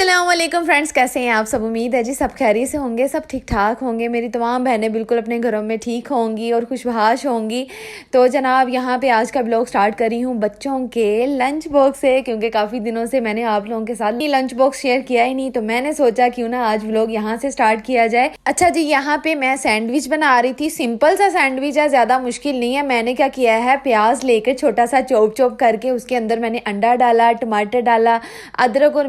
अस्सलाम वालेकुम फ्रेंड्स, कैसे हैं आप सब। उम्मीद है जी सब खैरियत से होंगे, सब ठीक ठाक होंगे। मेरी तमाम बहनें बिल्कुल अपने घरों में ठीक होंगी और खुशबहाश होंगी। तो जनाब यहाँ पे आज का ब्लॉग स्टार्ट करी हूँ बच्चों के लंच बॉक्स से, क्योंकि काफ़ी दिनों से मैंने आप लोगों के साथ लंच बॉक्स शेयर किया ही नहीं, तो मैंने सोचा क्यों ना आज ब्लॉग यहाँ से स्टार्ट किया जाए। अच्छा जी, यहाँ पे मैं सैंडविच बना रही थी। सिंपल सा सैंडविच है, ज़्यादा मुश्किल नहीं है। मैंने क्या किया है, प्याज लेकर छोटा सा चॉप चॉप करके उसके अंदर मैंने अंडा डाला, टमाटर डाला, अदरक और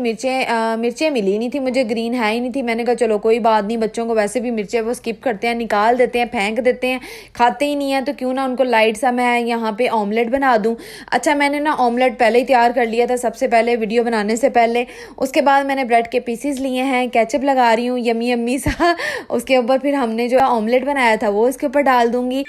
मिर्चें मिली नहीं थी मुझे, ग्रीन है ही नहीं थी। मैंने कहा चलो कोई बात नहीं, बच्चों को वैसे भी मिर्चें वो स्किप करते हैं, निकाल देते हैं, फेंक देते हैं, खाते ही नहीं है, तो क्यों ना उनको लाइट सा मैं यहाँ पे ऑमलेट बना दूँ। अच्छा, मैंने ना ऑमलेट पहले ही तैयार कर लिया था सबसे पहले, वीडियो बनाने से पहले। उसके बाद मैंने ब्रेड के पीसेस लिए हैं, केचप लगा रही हूँ यम्मी यम्मी सा। उसके ऊपर फिर हमने जो ऑमलेट बनाया था वो इसके ऊपर डाल दूँगी।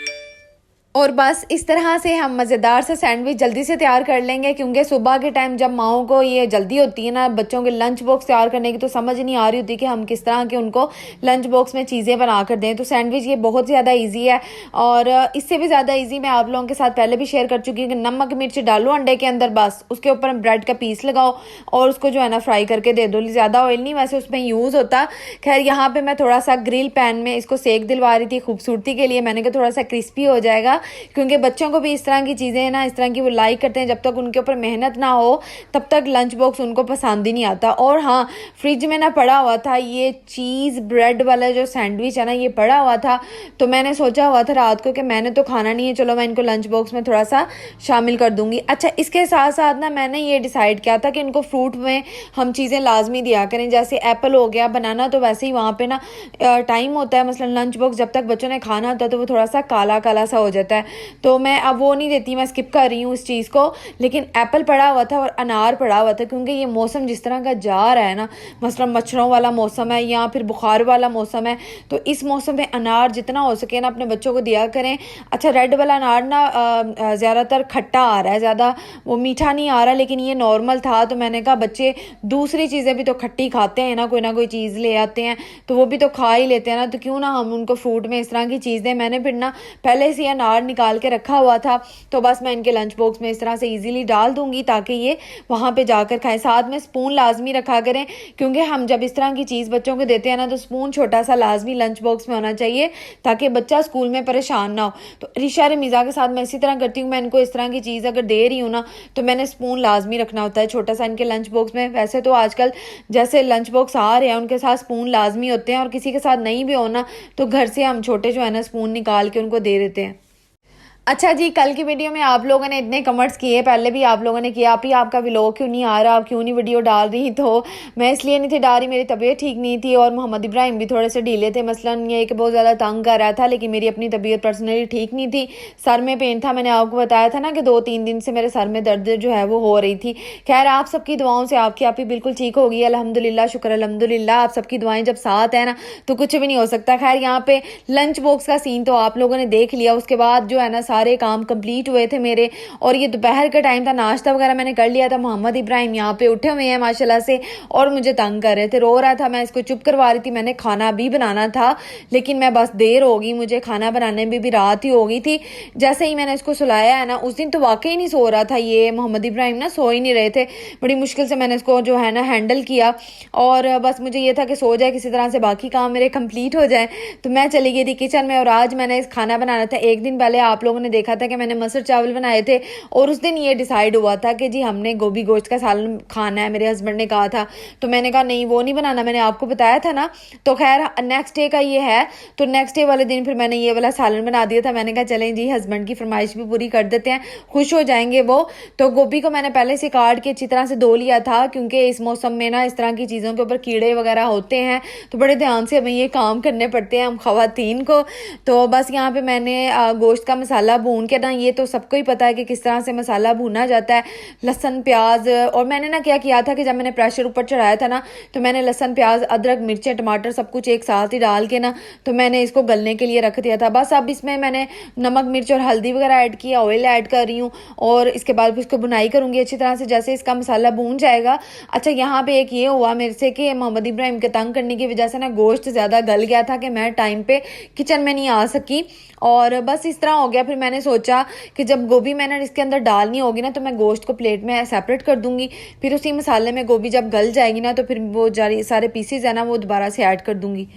और बस इस तरह से हम मज़ेदार सा सैंडविच जल्दी से तैयार कर लेंगे, क्योंकि सुबह के टाइम जब माओं को ये जल्दी होती है ना बच्चों के लंच बॉक्स तैयार करने की, तो समझ नहीं आ रही होती कि हम किस तरह के उनको लंच बॉक्स में चीज़ें बना कर दें। तो सैंडविच ये बहुत ज़्यादा ईजी है, और इससे भी ज़्यादा ईजी मैं आप लोगों के साथ पहले भी शेयर कर चुकी हूँ कि नमक मिर्च डालो अंडे के अंदर, बस उसके ऊपर ब्रेड का पीस लगाओ और उसको जो है ना फ्राई करके दे दो। ज़्यादा ऑयल नहीं वैसे उसमें यूज़ होता। खैर, यहाँ पर मैं थोड़ा सा ग्रिल पैन में इसको सेक दिलवा रही थी खूबसूरती के लिए। मैंने कहा थोड़ा सा क्रिस्पी हो जाएगा, क्योंकि बच्चों को भी इस तरह की चीज़ें ना इस तरह की वो लाइक करते हैं। जब तक उनके ऊपर मेहनत ना हो तब तक लंच बॉक्स उनको पसंद ही नहीं आता। और हाँ, फ्रिज में ना पड़ा हुआ था ये चीज़ ब्रेड वाला जो सैंडविच है ना, ये पड़ा हुआ था, तो मैंने सोचा हुआ था रात को कि मैंने तो खाना नहीं है, चलो मैं इनको लंच बॉक्स में थोड़ा सा शामिल कर दूंगी। अच्छा, इसके साथ साथ ना मैंने ये डिसाइड किया था कि इनको फ्रूट में हम चीज़ें लाजमी दिया करें, जैसे एप्पल हो गया, बनाना। तो वैसे ही वहाँ पे ना टाइम होता है, मसलन लंच बॉक्स जब तक बच्चों ने खाना होता है तो वो थोड़ा सा काला काला सा हो जाता है, तो मैं अब वो नहीं देती, मैं स्किप कर रही हूँ उस चीज़ को। लेकिन एप्पल पड़ा हुआ था और अनार पड़ा हुआ था, क्योंकि ये मौसम जिस तरह का जा रहा है ना, मसलन मच्छरों वाला मौसम है या फिर बुखार वाला मौसम है, तो इस मौसम में अनार जितना हो सके ना अपने बच्चों को दिया करें। अच्छा, रेड वाला अनार ना ज़्यादातर खट्टा आ रहा है, ज़्यादा वो मीठा नहीं आ रहा, लेकिन ये नॉर्मल था। तो मैंने कहा बच्चे दूसरी चीज़ें भी तो खट्टी खाते हैं ना कोई चीज़ ले आते हैं तो वो भी तो खा ही लेते हैं ना, तो क्यों ना हम उनको फ्रूट में इस तरह की चीज़ दें। मैंने फिर ना पहले से अनार निकाल के रखा हुआ था, तो बस मैं इनके लंच बॉक्स में इस तरह से इजीली डाल दूंगी ताकि ये वहाँ पे जाकर खाएं। साथ में स्पून लाजमी रखा करें, क्योंकि हम जब इस तरह की चीज़ बच्चों को देते हैं ना, तो स्पून छोटा सा लाजमी लंच बॉक्स में होना चाहिए ताकि बच्चा स्कूल में परेशान ना हो। तो रिशा रमीज़ा के साथ मैं इसी तरह करती हूँ, मैं इनको इस तरह की चीज़ अगर दे रही हूँ ना, तो मैंने स्पून लाजमी रखना होता है छोटा सा इनके लंच बॉक्स में। वैसे तो आजकल जैसे लंच बॉक्स आ रहे हैं उनके साथ स्पून लाजमी होते हैं, और किसी के साथ नहीं भी होना तो घर से हम छोटे जो है ना स्पून निकाल के उनको दे देते हैं। अच्छा जी, कल की वीडियो में आप लोगों ने इतने कमेंट्स किए, पहले भी आप लोगों ने किया आप ही आपका व्लॉग क्यों नहीं आ रहा, आप क्यों नहीं वीडियो डाल रही। तो मैं इसलिए नहीं थी डाल रही, मेरी तबीयत ठीक नहीं थी और मोहम्मद इब्राहिम भी थोड़े से ढीले थे। मसलन ये कि बहुत ज़्यादा तंग कर रहा था, लेकिन मेरी अपनी तबीयत पर्सनली ठीक नहीं थी। सर में पेन था, मैंने आपको बताया था ना कि 2-3 दिन से मेरे सर में दर्द जो है वो हो रही थी। खैर, आप सबकी दुआओं से आपकी आप ही बिल्कुल ठीक होगी, अल्हम्दुलिल्लाह, शुक्र अल्हम्दुलिल्लाह। आप सबकी दुआएं जब साथ है ना तो कुछ भी नहीं हो सकता। खैर, यहाँ पे लंच बॉक्स का सीन तो आप लोगों ने देख लिया। उसके बाद जो है ना सारे काम कंप्लीट हुए थे मेरे, और ये दोपहर का टाइम था, नाश्ता वगैरह मैंने कर लिया था। मोहम्मद इब्राहिम यहाँ पे उठे हुए हैं माशाल्लाह से, और मुझे तंग कर रहे थे, रो रहा था, मैं इसको चुप करवा रही थी। मैंने खाना भी बनाना था, लेकिन मैं बस देर हो गई, मुझे खाना बनाने में भी रात ही हो गई थी। जैसे ही मैंने इसको सुलाया है ना, उस दिन तो वाकई नहीं सो रहा था ये मोहम्मद इब्राहिम ना, सो ही नहीं रहे थे। बड़ी मुश्किल से मैंने इसको जो है ना हैंडल किया, और बस मुझे ये था कि सो जाए किसी तरह से, बाकी काम मेरे कंप्लीट हो जाए। तो मैं चली गई थी किचन में, और आज मैंने इस खाना बनाना था। एक दिन पहले आप लोगों ने देखा था कि मैंने मसूर चावल बनाए थे, और उस दिन ये डिसाइड हुआ था कि जी हमने गोभी गोश्त का सालन खाना है, मेरे हस्बैंड ने कहा था। तो मैंने कहा नहीं, वो नहीं बनाना, मैंने आपको बताया था ना। तो खैर, नेक्स्ट डे का ये है, तो नेक्स्ट डे वाले दिन फिर मैंने ये वाला सालन बना दिया था। मैंने कहा चलें जी, हस्बैंड की फरमाइश भी पूरी कर देते हैं, खुश हो जाएंगे वो। तो गोभी को मैंने पहले से काट के अच्छी तरह से धो लिया था, क्योंकि इस मौसम में ना इस तरह की चीज़ों के ऊपर कीड़े वगैरह होते हैं, तो बड़े ध्यान से हमें ये काम करने पड़ते हैं हम खवातीन को। तो बस यहाँ पे मैंने गोश्त का मसाला भून के ना, ये तो सबको ही पता है कि किस तरह से मसाला भुना जाता है, लहसुन प्याज। और मैंने ना क्या किया था कि जब मैंने प्रेशर ऊपर चढ़ाया था ना, तो मैंने लहसुन प्याज अदरक मिर्चें टमाटर सब कुछ एक साथ ही डाल के ना, तो मैंने इसको गलने के लिए रख दिया था। बस अब इसमें मैंने नमक मिर्च और हल्दी वगैरह ऐड किया, ऑयल ऐड कर रही हूँ, और इसके बाद फिर इसको बुनाई करूँगी अच्छी तरह से, जैसे इसका मसाला भून जाएगा। अच्छा, यहाँ पे एक ये हुआ मेरे से कि मोहम्मद इब्राहिम के तंग करने की वजह से ना गोश्त ज़्यादा गल गया था कि मैं टाइम पे किचन में नहीं आ सकी, और बस इस तरह हो गया। फिर मैंने सोचा कि जब गोभी मैंने इसके अंदर डालनी होगी ना तो मैं गोश्त को प्लेट में सेपरेट कर दूंगी, फिर उसी मसाले में गोभी जब गल जाएगी ना तो फिर वो सारे पीसेज है ना वो दोबारा से ऐड कर दूंगी।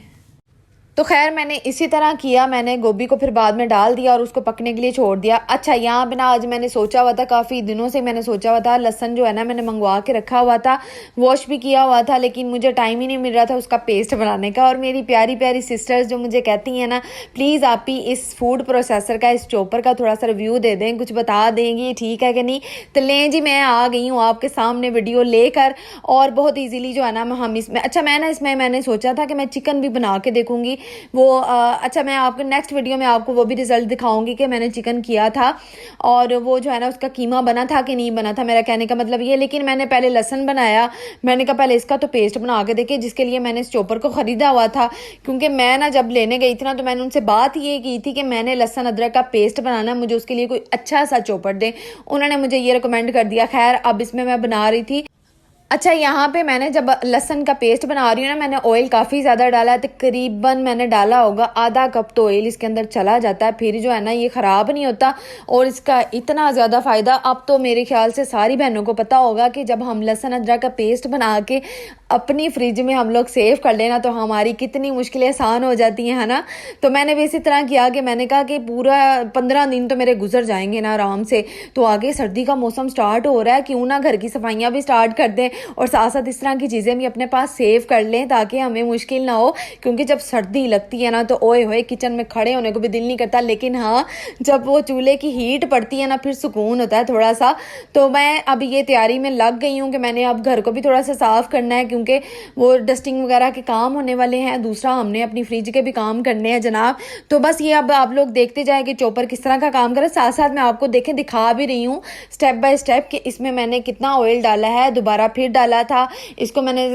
तो खैर मैंने इसी तरह किया, मैंने गोभी को फिर बाद में डाल दिया और उसको पकने के लिए छोड़ दिया। अच्छा यहाँ पे ना आज मैंने सोचा हुआ था, काफ़ी दिनों से मैंने सोचा हुआ था, लहसन जो है ना मैंने मंगवा के रखा हुआ था, वॉश भी किया हुआ था, लेकिन मुझे टाइम ही नहीं मिल रहा था उसका पेस्ट बनाने का। और मेरी प्यारी प्यारी सिस्टर्स जो मुझे कहती हैं ना प्लीज़ आप ही इस फूड प्रोसेसर का, इस चॉपर का थोड़ा सा रिव्यू दे दें, कुछ बता देंगी ठीक है कि नहीं। तो लें जी मैं आ गई हूँ आपके सामने वीडियो लेकर, और बहुत ईजीली जो है ना हम इसमें, अच्छा मैं ना इसमें मैंने सोचा था कि मैं चिकन भी बना के देखूँगी वो अच्छा मैं आपको नेक्स्ट वीडियो में आपको वो भी रिजल्ट दिखाऊंगी कि मैंने चिकन किया था और वो जो है ना उसका कीमा बना था कि नहीं बना था, मेरा कहने का मतलब ये। लेकिन मैंने पहले लहसन बनाया, मैंने कहा पहले इसका तो पेस्ट बना के देखिए, जिसके लिए मैंने इस चॉपर को ख़रीदा हुआ था। क्योंकि मैं ना जब लेने गई थी ना तो मैंने उनसे बात ये की थी कि मैंने लहसन अदरक का पेस्ट बनाना, मुझे उसके लिए कोई अच्छा सा चॉपर दें। उन्होंने मुझे ये रिकमेंड कर दिया। खैर अब इसमें मैं बना रही थी। अच्छा यहाँ पे मैंने जब लहसन का पेस्ट बना रही हूँ ना, मैंने ऑयल काफ़ी ज़्यादा डाला है, तकरीबन मैंने डाला होगा आधा कप तो ऑयल इसके अंदर चला जाता है, फिर जो है ना ये ख़राब नहीं होता और इसका इतना ज़्यादा फ़ायदा अब तो मेरे ख्याल से सारी बहनों को पता होगा कि जब हम लहसन अदरक का पेस्ट बना के अपनी फ्रिज में हम लोग सेव कर लेना तो हमारी कितनी मुश्किलें आसान हो जाती हैं, है ना। तो मैंने भी इसी तरह किया कि मैंने कहा कि पूरा 15 दिन तो मेरे गुजर जाएंगे ना आराम से, तो आगे सर्दी का मौसम स्टार्ट हो रहा है, क्यों ना घर की सफाइयाँ भी स्टार्ट कर दें और साथ साथ इस तरह की चीज़ें भी अपने पास सेव कर लें ताकि हमें मुश्किल ना हो। क्योंकि जब सर्दी लगती है ना तो ओए होए किचन में खड़े होने को भी दिल नहीं करता, लेकिन हाँ जब वो चूल्हे की हीट पड़ती है ना फिर सुकून होता है थोड़ा सा। तो मैं अब ये तैयारी में लग गई हूँ कि मैंने अब घर को भी थोड़ा सा साफ़ करना है, क्योंकि वो डस्टिंग वगैरह के काम होने वाले हैं, दूसरा हमने अपनी फ्रिज के भी काम करने हैं जनाब। तो बस ये अब आप लोग देखते जाए कि चॉपर किस तरह का काम करे, साथ साथ मैं आपको देखें दिखा भी रही हूँ स्टेप बाय स्टेप कि इसमें मैंने कितना ऑयल डाला है, दोबारा फिर डाला था इसको मैंने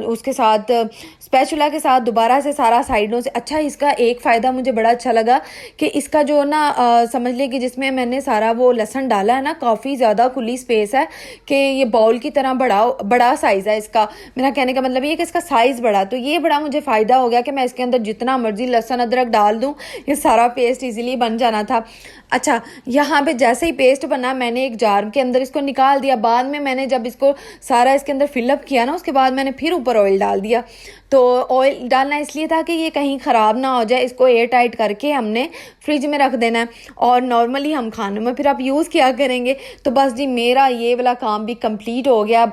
उसके साथ स्पैचुला के साथ दोबारा से सारा साइडों से। अच्छा इसका एक फ़ायदा मुझे बड़ा अच्छा लगा कि इसका जो ना समझ ले कि जिसमें मैंने सारा वो लहसुन डाला है ना काफ़ी ज़्यादा खुली स्पेस है कि ये बाउल की तरह बड़ा साइज़ है इसका। मेरा कहने का मतलब ये कि इसका साइज़ बड़ा, तो ये बड़ा मुझे फ़ायदा हो गया कि मैं इसके अंदर जितना मर्जी लहसुन अदरक डाल दूँ ये सारा पेस्ट इजीली बन जाना था। अच्छा यहाँ पे जैसे ही पेस्ट बना मैंने एक जार के अंदर इसको निकाल दिया। बाद में मैंने जब इसको सारा इसके अंदर फिलअप किया ना उसके बाद मैंने फिर ऊपर ऑयल डाल दिया। तो ऑयल डालना इसलिए था कि ये कहीं ख़राब ना हो जाए, इसको एयर टाइट करके हमने फ्रिज में रख देना है और नॉर्मली हम खाने में फिर आप यूज़ किया करेंगे। तो बस जी मेरा ये वाला काम भी कंप्लीट हो गया।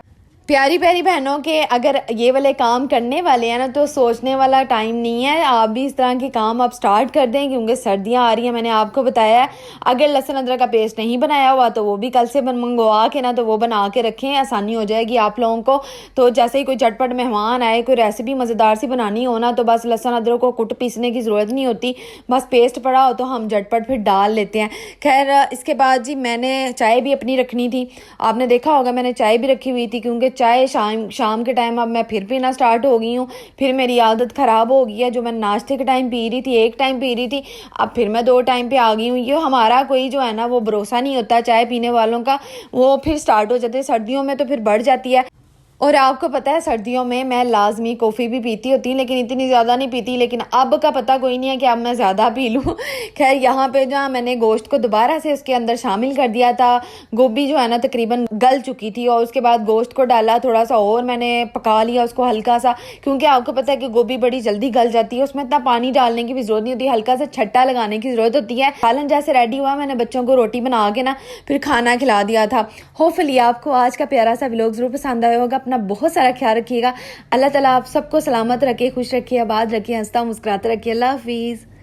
प्यारी प्यारी बहनों के अगर ये वाले काम करने वाले हैं ना तो सोचने वाला टाइम नहीं है, आप भी इस तरह के काम आप स्टार्ट कर दें क्योंकि सर्दियां आ रही हैं। मैंने आपको बताया है अगर लहसुन अदरक का पेस्ट नहीं बनाया हुआ तो वो भी कल से मंगवा के ना तो वो बना के रखें, आसानी हो जाएगी आप लोगों को। तो जैसे ही कोई झटपट मेहमान आए, कोई रेसिपी मज़ेदार सी बनानी हो ना तो बस लहसुन अदरक को कुट पीसने की ज़रूरत नहीं होती, बस पेस्ट पड़ा हो तो हम झटपट फिर डाल लेते हैं। खैर इसके बाद जी मैंने चाय भी अपनी रखनी थी, आपने देखा होगा मैंने चाय भी रखी हुई थी क्योंकि चाय शाम के टाइम अब मैं फिर पीना स्टार्ट हो गई हूँ। फिर मेरी आदत ख़राब हो गई है, जो मैं नाश्ते के टाइम पी रही थी, एक टाइम पी रही थी, अब फिर मैं 2 टाइम पे आ गई हूँ। ये हमारा कोई जो है ना वो भरोसा नहीं होता चाय पीने वालों का, वो फिर स्टार्ट हो जाते हैं। सर्दियों में तो फिर बढ़ जाती है। और आपको पता है सर्दियों में मैं लाजमी कॉफ़ी भी पीती होती लेकिन इतनी ज़्यादा नहीं पीती, लेकिन अब का पता कोई नहीं है कि अब मैं ज़्यादा पी लूँ। खैर यहाँ पे जहाँ मैंने गोश्त को दोबारा से उसके अंदर शामिल कर दिया था, गोभी जो है ना तकरीबन गल चुकी थी और उसके बाद गोश्त को डाला, थोड़ा सा और मैंने पका लिया उसको हल्का सा, क्योंकि आपको पता है कि गोभी बड़ी जल्दी गल जाती है, उसमें इतना पानी डालने की भी ज़रूरत नहीं होती, हल्का सा छट्टा लगाने की ज़रूरत होती है। सालन जैसे रेडी हुआ मैंने बच्चों को रोटी बना के ना फिर खाना खिला दिया था। होपफुली आपको आज का प्यारा सा व्लॉग ज़रूर पसंद आया होगा। अपना बहुत सारा ख्याल रखिएगा। अल्लाह ताला आप सबको सलामत रखे, खुश रखिए, आबाद रखिए, हंसता मुस्कुराता रखिए। अल्लाह हाफिज़।